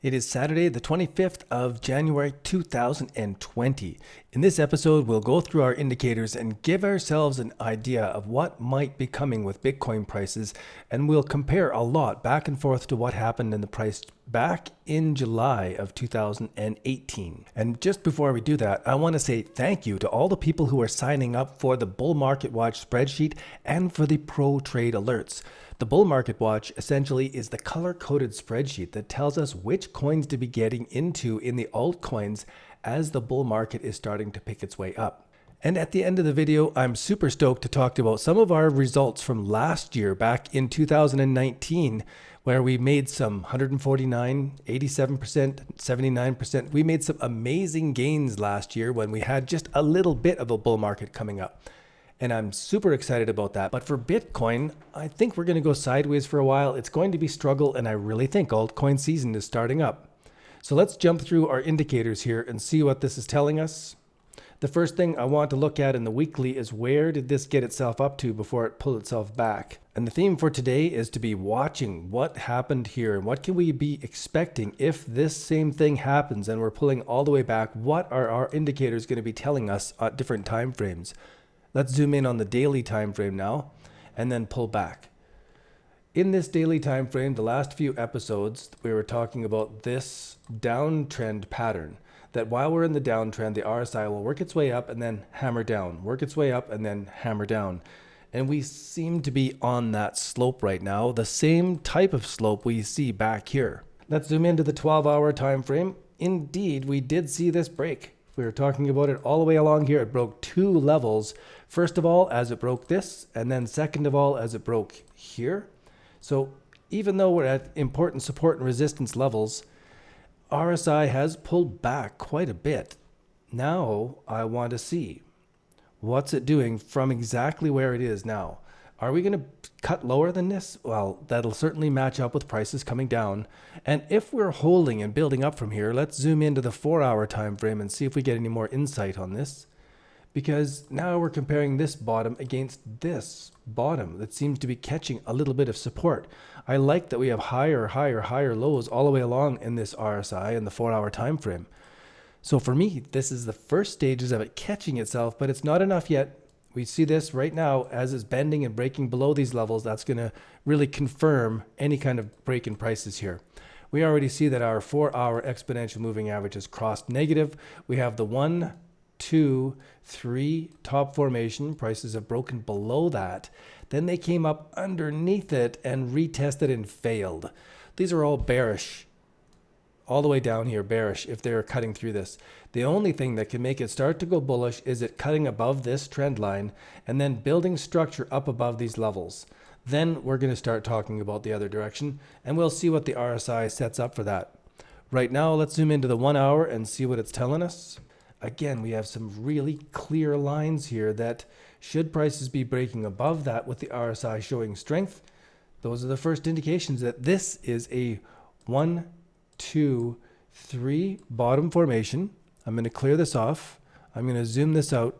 It is Saturday, the 25th of January 2020. In this episode, we'll go through our indicators and give ourselves an idea of what might be coming with Bitcoin prices, and we'll compare a lot back and forth to what happened in the price back in July of 2018. And just before we do that, I want to say thank you to all the people who are signing up for the Bull Market Watch spreadsheet and for the Pro Trade alerts. The Bull Market Watch essentially is the color-coded spreadsheet that tells us which coins to be getting into in the altcoins as the bull market is starting to pick its way up. And at the end of the video, I'm super stoked to talk about some of our results from last year back in 2019, where we made some 149, 87%, 79%. We made some amazing gains last year when we had just a little bit of a bull market coming up. And I'm super excited about that. But for Bitcoin, I think we're going to go sideways for a while. It's going to be struggle, and I really think altcoin season is starting up. So let's jump through our indicators here and see what this is telling us. The first thing I want to look at in the weekly is where did this get itself up to before it pulled itself back? And the theme for today is to be watching what happened here and what can we be expecting if this same thing happens and we're pulling all the way back. What are our indicators going to be telling us at different time frames? Let's zoom in on the daily time frame now and then pull back. In this daily time frame, the last few episodes, we were talking about this downtrend pattern, that while we're in the downtrend, the RSI will work its way up and then hammer down, work its way up and then hammer down. And we seem to be on that slope right now, the same type of slope we see back here. Let's zoom into the 12-hour time frame. Indeed, we did see this break. We were talking about it all the way along here. It broke two levels. First of all, as it broke this, and then second of all, as it broke here. So even though we're at important support and resistance levels, RSI has pulled back quite a bit. Now I want to see what's it doing from exactly where it is now. Are we going to cut lower than this? Well, that'll certainly match up with prices coming down. And if we're holding and building up from here, let's zoom into the 4-hour time frame and see if we get any more insight on this. Because now we're comparing this bottom against this bottom that seems to be catching a little bit of support. I like that we have higher lows all the way along in this RSI in the 4-hour time frame. So for me, this is the first stages of it catching itself, but it's not enough yet. We see this right now as it's bending and breaking below these levels. That's going to really confirm any kind of break in prices here. We already see that our 4-hour exponential moving average has crossed negative. We have the 1, 2, 3 top formation. Prices have broken below that. Then they came up underneath it and retested and failed. These are all bearish. All the way down here, bearish, if they're cutting through this. The only thing that can make it start to go bullish is it cutting above this trend line and then building structure up above these levels. Then we're going to start talking about the other direction, and we'll see what the RSI sets up for that. Right now, let's zoom into the 1 hour and see what it's telling us. Again, we have some really clear lines here that should prices be breaking above that with the RSI showing strength, those are the first indications that this is a 1, 2, 3 bottom formation. I'm going to clear this off. I'm going to zoom this out.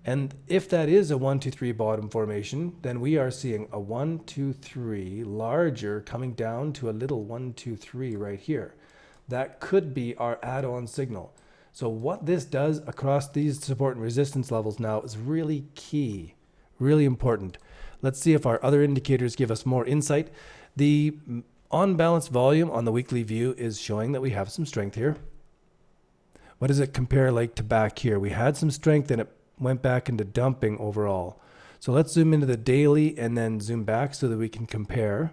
And if that is a 1, 2, 3 bottom formation, then we are seeing a 1, 2, 3 larger coming down to a little 1, 2, 3 right here. That could be our add-on signal. So what this does across these support and resistance levels now is really key, really important. Let's see if our other indicators give us more insight. The on-balance volume on the weekly view is showing that we have some strength here. What does it compare like to back here? We had some strength and it went back into dumping overall. So let's zoom into the daily and then zoom back so that we can compare.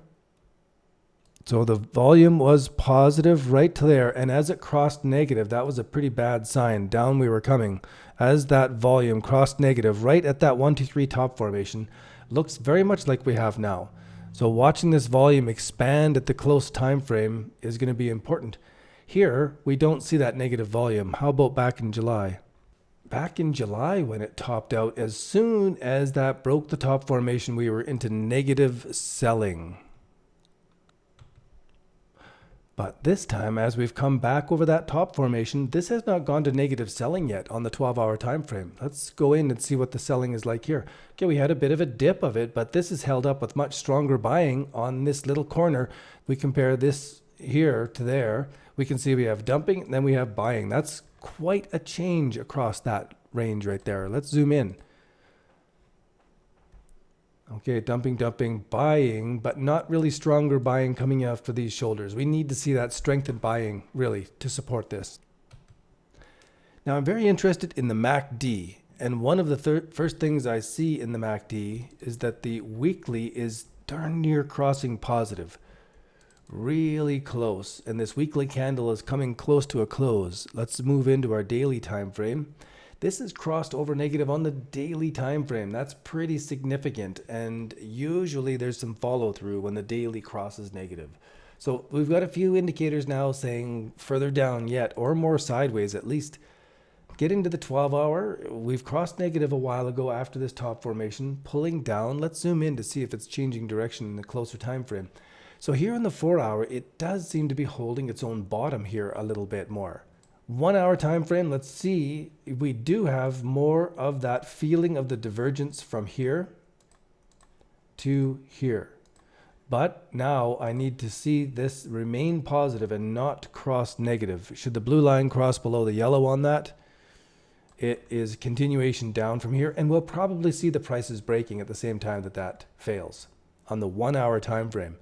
So the volume was positive right to there, and as it crossed negative, that was a pretty bad sign. Down we were coming. As that volume crossed negative right at that 1, 2, 3 top formation, looks very much like we have now. So watching this volume expand at the close time frame is going to be important. Here, we don't see that negative volume. How about back in July? Back in July when it topped out, as soon as that broke the top formation, we were into negative selling. But this time, as we've come back over that top formation, this has not gone to negative selling yet on the 12-hour time frame. Let's go in and see what the selling is like here. Okay, we had a bit of a dip of it, but this is held up with much stronger buying on this little corner. We compare this here to there, we can see we have dumping and then we have buying. That's quite a change across that range right there. Let's zoom in. Okay, dumping, buying, but not really stronger buying coming after these shoulders. We need to see that strengthened buying really to support this. Now I'm very interested in the MACD, and one of the first things I see in the MACD is that the weekly is darn near crossing positive. Really close, and this weekly candle is coming close to a close. Let's move into our daily time frame. This is crossed over negative on the daily time frame. That's pretty significant, and usually there's some follow through when the daily crosses negative. So we've got a few indicators now saying further down yet, or more sideways at least. Getting to the 12-hour, we've crossed negative a while ago after this top formation, pulling down. Let's zoom in to see if it's changing direction in the closer time frame. So here in the 4-hour, it does seem to be holding its own bottom here a little bit more. 1-hour time frame, let's see if we do have more of that feeling of the divergence from here to here. But now I need to see this remain positive and not cross negative. Should the blue line cross below the yellow on that, it is continuation down from here, and we'll probably see the prices breaking at the same time that that fails on the 1-hour time frame.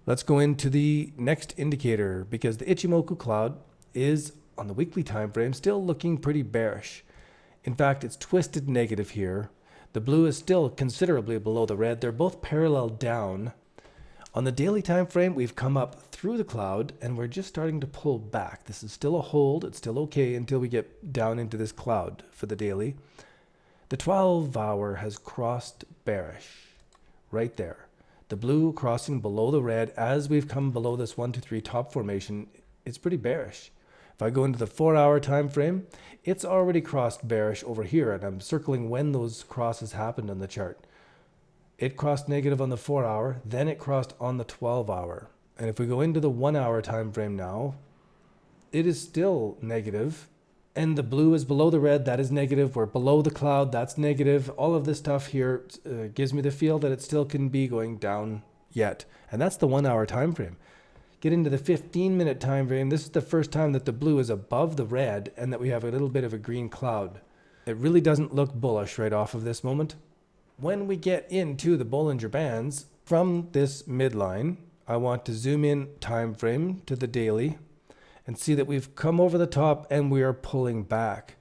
Let's go into the next indicator, because the Ichimoku cloud is on the weekly time frame still looking pretty bearish. In fact, it's twisted negative here. The blue is still considerably below the red. They're both parallel down. On the daily time frame, we've come up through the cloud and we're just starting to pull back. This is still a hold. It's still okay until we get down into this cloud for the daily. The 12-hour has crossed bearish right there. The blue crossing below the red as we've come below this 1, 2, 3 top formation. It's pretty bearish. If I go into the 4-hour time frame, it's already crossed bearish over here, and I'm circling when those crosses happened on the chart. It crossed negative on the 4-hour, then it crossed on the 12-hour. And if we go into the 1-hour time frame now, it is still negative, and the blue is below the red. That is negative. We're below the cloud. That's negative. All of this stuff here gives me the feel that it still can be going down yet, and that's the 1-hour time frame. Get into the 15-minute time frame. This is the first time that the blue is above the red and that we have a little bit of a green cloud. It really doesn't look bullish right off of this moment. When we get into the Bollinger Bands from this midline, I want to zoom in time frame to the daily and see that we've come over the top and we are pulling back.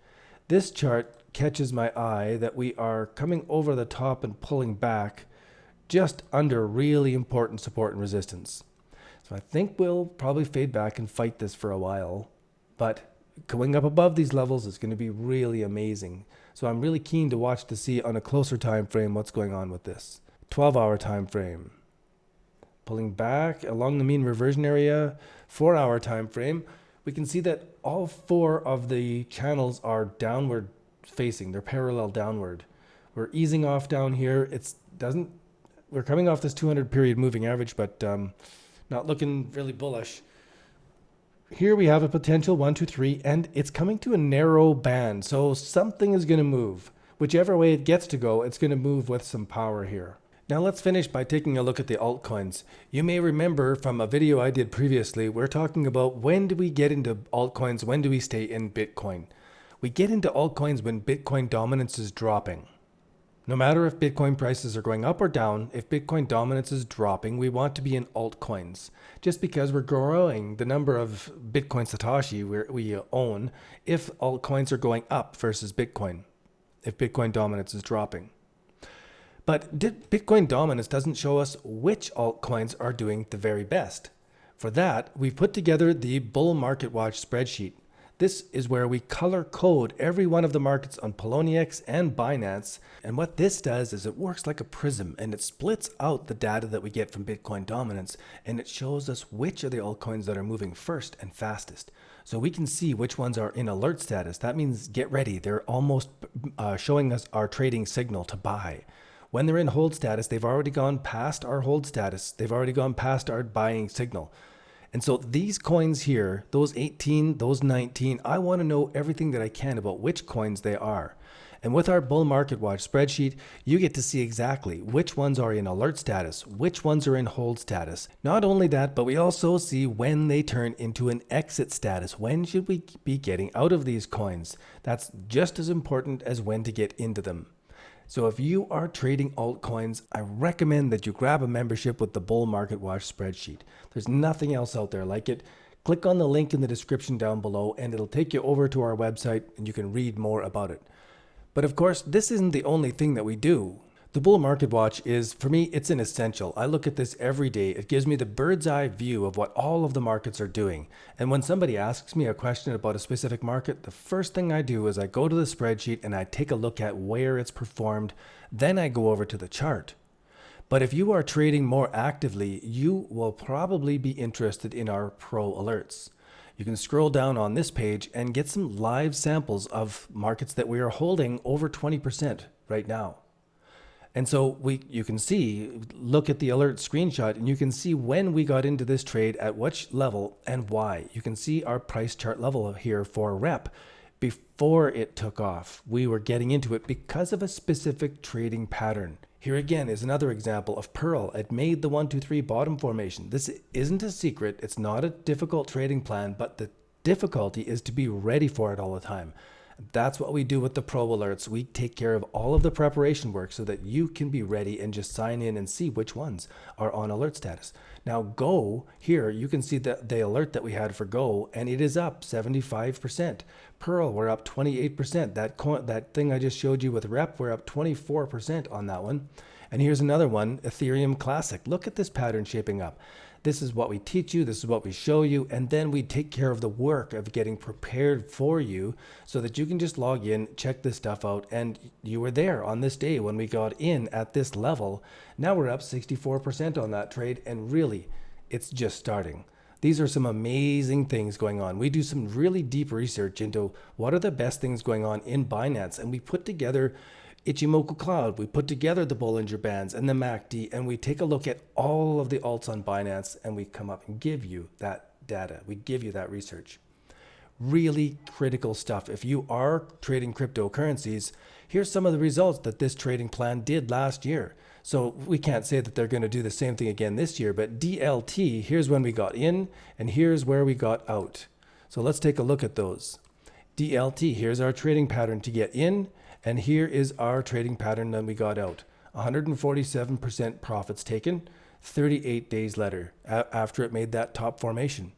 This chart catches my eye that we are coming over the top and pulling back just under really important support and resistance. So I think we'll probably fade back and fight this for a while, but going up above these levels is going to be really amazing. So I'm really keen to watch to see on a closer time frame what's going on with this. 12-hour time frame. Pulling back along the mean reversion area. 4-hour time frame. We can see that all 4 of the channels are downward facing. They're parallel downward. We're easing off down here. We're coming off this 200 period moving average, but not looking really bullish. Here we have a potential 1, 2, 3, and it's coming to a narrow band. So something is going to move. Whichever way it gets to go, it's going to move with some power here. Now let's finish by taking a look at the altcoins. You may remember from a video I did previously, we're talking about when do we get into altcoins, when do we stay in Bitcoin. We get into altcoins when Bitcoin dominance is dropping. No matter if Bitcoin prices are going up or down, if Bitcoin dominance is dropping, we want to be in altcoins. Just because we're growing the number of Bitcoin Satoshi we own if altcoins are going up versus Bitcoin, if Bitcoin dominance is dropping. But Bitcoin dominance doesn't show us which altcoins are doing the very best. For that, we've put together the Bull Market Watch spreadsheet. This is where we color code every one of the markets on Poloniex and Binance. And what this does is it works like a prism and it splits out the data that we get from Bitcoin dominance. And it shows us which are the altcoins that are moving first and fastest. So we can see which ones are in alert status. That means get ready. They're almost showing us our trading signal to buy. When they're in hold status, they've already gone past our hold status. They've already gone past our buying signal. And so these coins here, those 18, those 19, I want to know everything that I can about which coins they are. And with our bull market watch spreadsheet, you get to see exactly which ones are in alert status, which ones are in hold status. Not only that, but we also see when they turn into an exit status. When should we be getting out of these coins? That's just as important as when to get into them. So if you are trading altcoins, I recommend that you grab a membership with the Bull Market Watch spreadsheet. There's nothing else out there like it. Click on the link in the description down below and it'll take you over to our website and you can read more about it. But of course, this isn't the only thing that we do. The Bull Market Watch is, for me, it's an essential. I look at this every day. It gives me the bird's eye view of what all of the markets are doing. And when somebody asks me a question about a specific market, the first thing I do is I go to the spreadsheet and I take a look at where it's performed. Then I go over to the chart. But if you are trading more actively, you will probably be interested in our Pro Alerts. You can scroll down on this page and get some live samples of markets that we are holding over 20% right now. And so you can see, look at the alert screenshot and you can see when we got into this trade at which level and why. You can see our price chart level here for rep. Before it took off, we were getting into it because of a specific trading pattern. Here again is another example of Pearl. It made the 1, 2, 3 bottom formation. This isn't a secret. It's not a difficult trading plan, but the difficulty is to be ready for it all the time. That's what we do with the Pro Alerts. We take care of all of the preparation work so that you can be ready and just sign in and see which ones are on alert status. Now Go, here you can see the alert that we had for Go, and it is up 75%. Pearl, we're up 28%. That thing I just showed you with Rep, we're up 24% on that one. And here's another one, Ethereum Classic. Look at this pattern shaping up. This is what we teach you, this is what we show you, and then we take care of the work of getting prepared for you so that you can just log in, check this stuff out, and you were there on this day when we got in at this level. Now we're up 64% on that trade, and really, it's just starting. These are some amazing things going on. We do some really deep research into what are the best things going on in Binance, and we put together Ichimoku Cloud, we put together the Bollinger Bands and the MACD, and we take a look at all of the alts on Binance, and we come up and give you that data. We give you that research. Really critical stuff. If you are trading cryptocurrencies, here's some of the results that this trading plan did last year. So we can't say that they're going to do the same thing again this year, but DLT, here's when we got in, and here's where we got out. So let's take a look at those. DLT, here's our trading pattern to get in, and here is our trading pattern that we got out. 147% profits taken, 38 days later, after it made that top formation.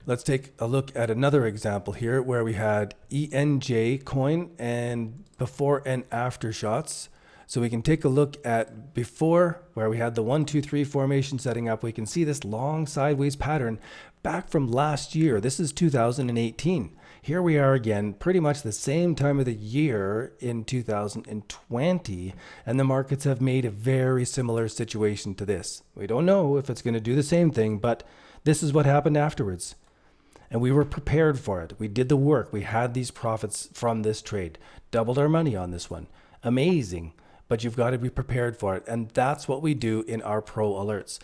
Let's take a look at another example here where we had ENJ coin and before and after shots. So we can take a look at before, where we had the 1, 2, 3 formation setting up. We can see this long sideways pattern back from last year. This is 2018. Here we are again, pretty much the same time of the year in 2020, and the markets have made a very similar situation to this. We don't know if it's going to do the same thing, but this is what happened afterwards. And we were prepared for it. We did the work. We had these profits from this trade. Doubled our money on this one. Amazing. But you've got to be prepared for it. And that's what we do in our Pro Alerts.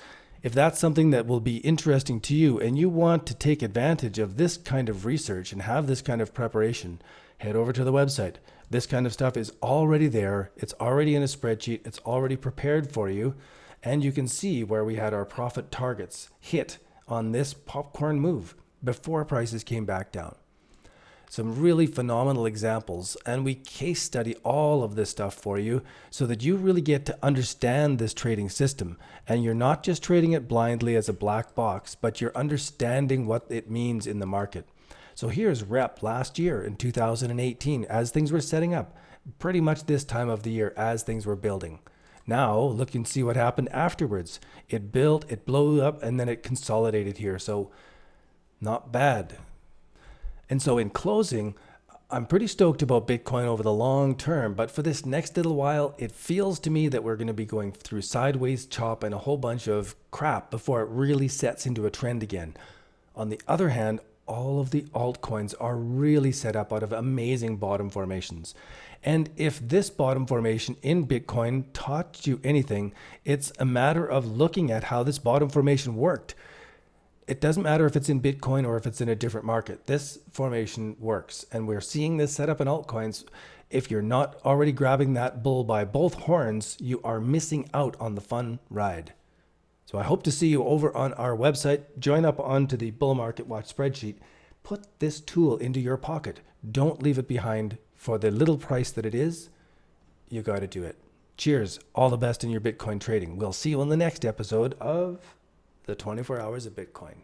If that's something that will be interesting to you and you want to take advantage of this kind of research and have this kind of preparation, head over to the website. This kind of stuff is already there. It's already in a spreadsheet. It's already prepared for you. And you can see where we had our profit targets hit on this popcorn move before prices came back down. Some really phenomenal examples, and we case study all of this stuff for you so that you really get to understand this trading system, and you're not just trading it blindly as a black box, but you're understanding what it means in the market. So here's Rep last year in 2018 as things were setting up, pretty much this time of the year as things were building. Now look and see what happened afterwards. It built, it blew up, and then it consolidated here. So not bad. And so in closing, I'm pretty stoked about Bitcoin over the long term, but for this next little while, it feels to me that we're going to be going through sideways chop and a whole bunch of crap before it really sets into a trend again. On the other hand, all of the altcoins are really set up out of amazing bottom formations. And if this bottom formation in Bitcoin taught you anything, it's a matter of looking at how this bottom formation worked. It doesn't matter if it's in Bitcoin or if it's in a different market. This formation works. And we're seeing this set up in altcoins. If you're not already grabbing that bull by both horns, you are missing out on the fun ride. So I hope to see you over on our website. Join up onto the Bull Market Watch spreadsheet. Put this tool into your pocket. Don't leave it behind. For the little price that it is, you got to do it. Cheers. All the best in your Bitcoin trading. We'll see you on the next episode of the 24 Hours of Bitcoin.